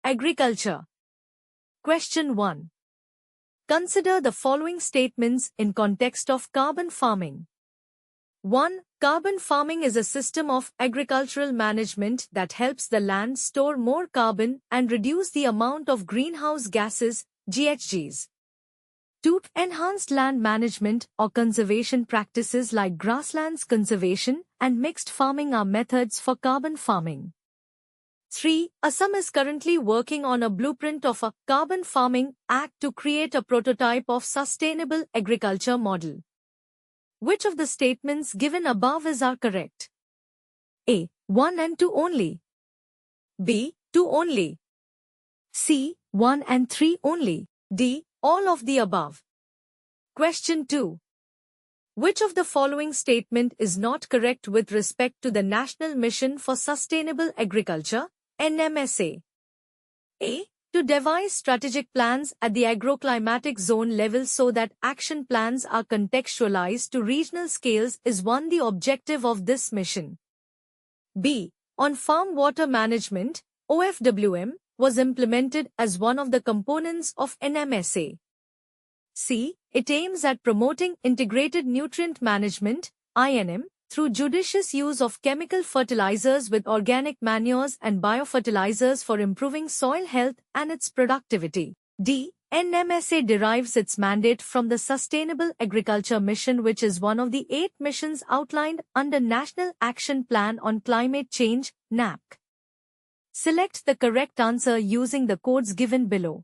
agriculture. Question 1. Consider the following statements in context of carbon farming. 1. Carbon farming is a system of agricultural management that helps the land store more carbon and reduce the amount of greenhouse gases, GHGs. 2. Enhanced land management or conservation practices like grasslands conservation and mixed farming are methods for carbon farming. 3. Assam is currently working on a blueprint of a Carbon Farming Act to create a prototype of sustainable agriculture model. Which of the statements given above are correct? A. 1 and 2 only. B. 2 only. C. 1 and 3 only. D. All of the above. Question 2. Which of the following statement is not correct with respect to the National Mission for Sustainable Agriculture, NMSA? A. To devise strategic plans at the agroclimatic zone level so that action plans are contextualized to regional scales is one the objective of this mission. B. On farm water management, OFWM, was implemented as one of the components of NMSA. C. It aims at promoting integrated nutrient management, INM, through judicious use of chemical fertilizers with organic manures and biofertilizers for improving soil health and its productivity. D. NMSA derives its mandate from the Sustainable Agriculture Mission, which is one of the 8 missions outlined under National Action Plan on Climate Change, NAP. Select the correct answer using the codes given below.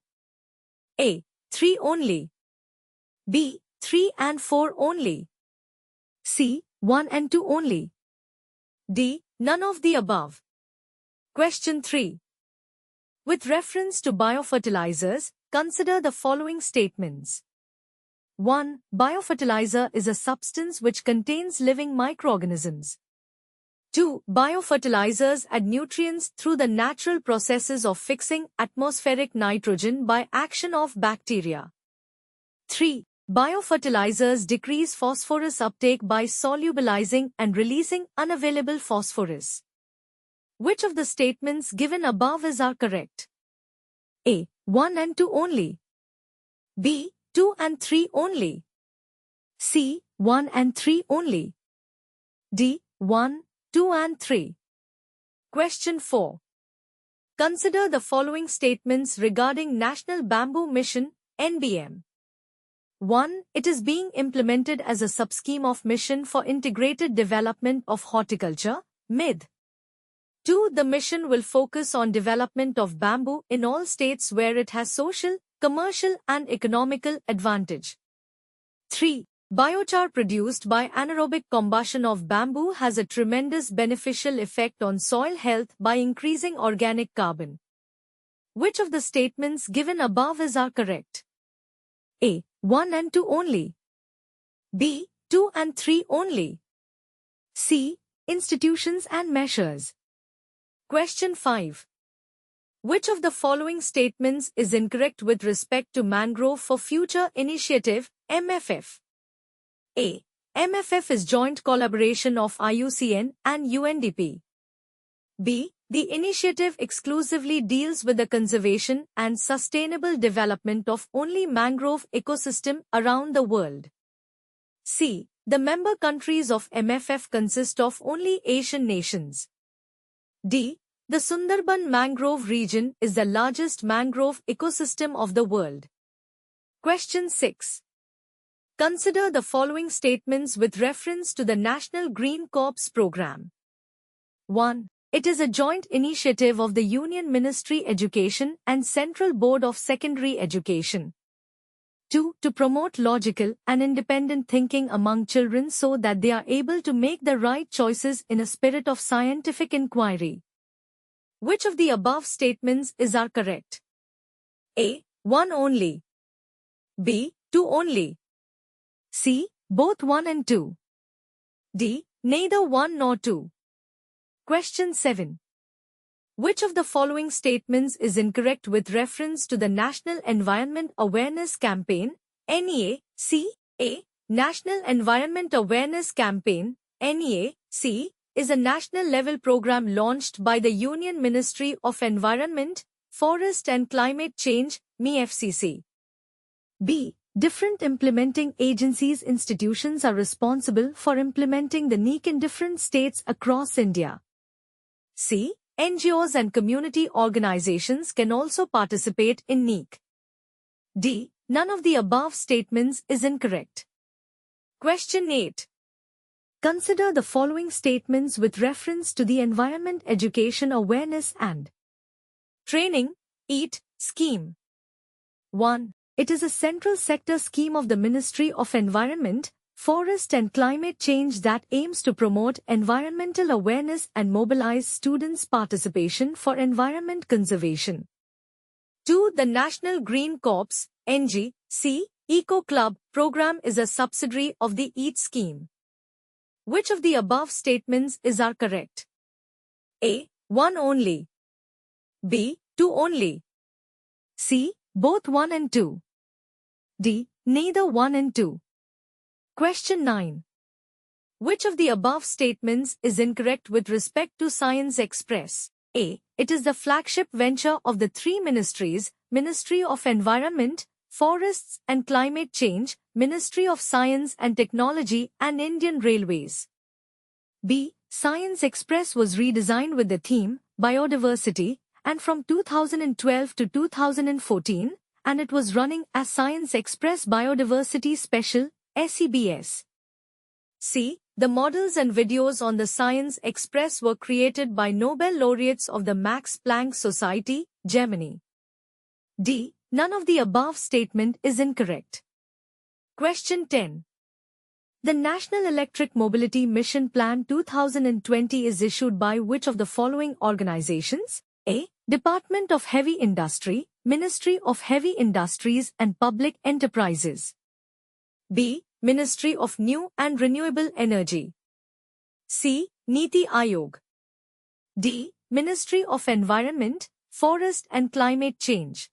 A. 3 only. B. 3 and 4 only. C. 1 and 2 only. D. None of the above. Question 3. With reference to biofertilizers, consider the following statements. 1. Biofertilizer is a substance which contains living microorganisms. 2. Biofertilizers add nutrients through the natural processes of fixing atmospheric nitrogen by action of bacteria. 3. Biofertilizers decrease phosphorus uptake by solubilizing and releasing unavailable phosphorus. Which of the statements given above are correct? A. 1 and 2 only. B. 2 and 3 only. C. 1 and 3 only. D. 1, 2 and 3. Question 4. Consider the following statements regarding National Bamboo Mission, NBM. 1. It is being implemented as a subscheme of Mission for Integrated Development of Horticulture, MID. 2. The mission will focus on development of bamboo in all states where it has social, commercial and economical advantage. 3. Biochar produced by anaerobic combustion of bamboo has a tremendous beneficial effect on soil health by increasing organic carbon. Which of the statements given above are correct? A. 1 and 2 only. B. 2 and 3 only. C. Institutions and Measures. Question 5. Which of the following statements is incorrect with respect to Mangrove for Future Initiative, MFF? A. MFF is joint collaboration of IUCN and UNDP. B. The initiative exclusively deals with the conservation and sustainable development of only mangrove ecosystem around the world. C. The member countries of MFF consist of only Asian nations. D. The Sundarban mangrove region is the largest mangrove ecosystem of the world. Question 6. Consider the following statements with reference to the National Green Corps program. 1. It is a joint initiative of the Union Ministry Education and Central Board of Secondary Education. 2. To promote logical and independent thinking among children so that they are able to make the right choices in a spirit of scientific inquiry. Which of the above statements are correct? A. 1 only. B. 2 only. C. Both 1 and 2. D. Neither 1 nor 2. Question 7. Which of the following statements is incorrect with reference to the National Environment Awareness Campaign, NEA-C? A. National Environment Awareness Campaign, NEA-C, is a national-level program launched by the Union Ministry of Environment, Forest and Climate Change, MEFCC. B. Different implementing agencies institutions are responsible for implementing the NEC in different states across India. C. NGOs and community organizations can also participate in NEC. D. None of the above statements is incorrect. Question 8. Consider the following statements with reference to the Environment Education Awareness and Training (EAT) scheme. 1. It is a central sector scheme of the Ministry of Environment, Forest and Climate Change that aims to promote environmental awareness and mobilize students' participation for environment conservation. 2. The National Green Corps (NGC) Eco Club program is a subsidiary of the EAT scheme. Which of the above statements is correct? A. 1 only. B. 2 only. C. Both 1 and 2. D. Neither 1 and 2. Question 9. Which of the above statements is incorrect with respect to Science Express? A. It is the flagship venture of the three ministries, Ministry of Environment, Forests and Climate Change, Ministry of Science and Technology and Indian Railways. B. Science Express was redesigned with the theme, Biodiversity, and from 2012 to 2014, and it was running as Science Express Biodiversity Special, SEBS. C. The models and videos on the Science Express were created by Nobel laureates of the Max Planck Society, Germany. D. None of the above statement is incorrect. Question 10. The National Electric Mobility Mission Plan 2020 is issued by which of the following organizations? A. Department of Heavy Industry, Ministry of Heavy Industries and Public Enterprises. B. Ministry of New and Renewable Energy. C. Niti Aayog. D. Ministry of Environment, Forest and Climate Change.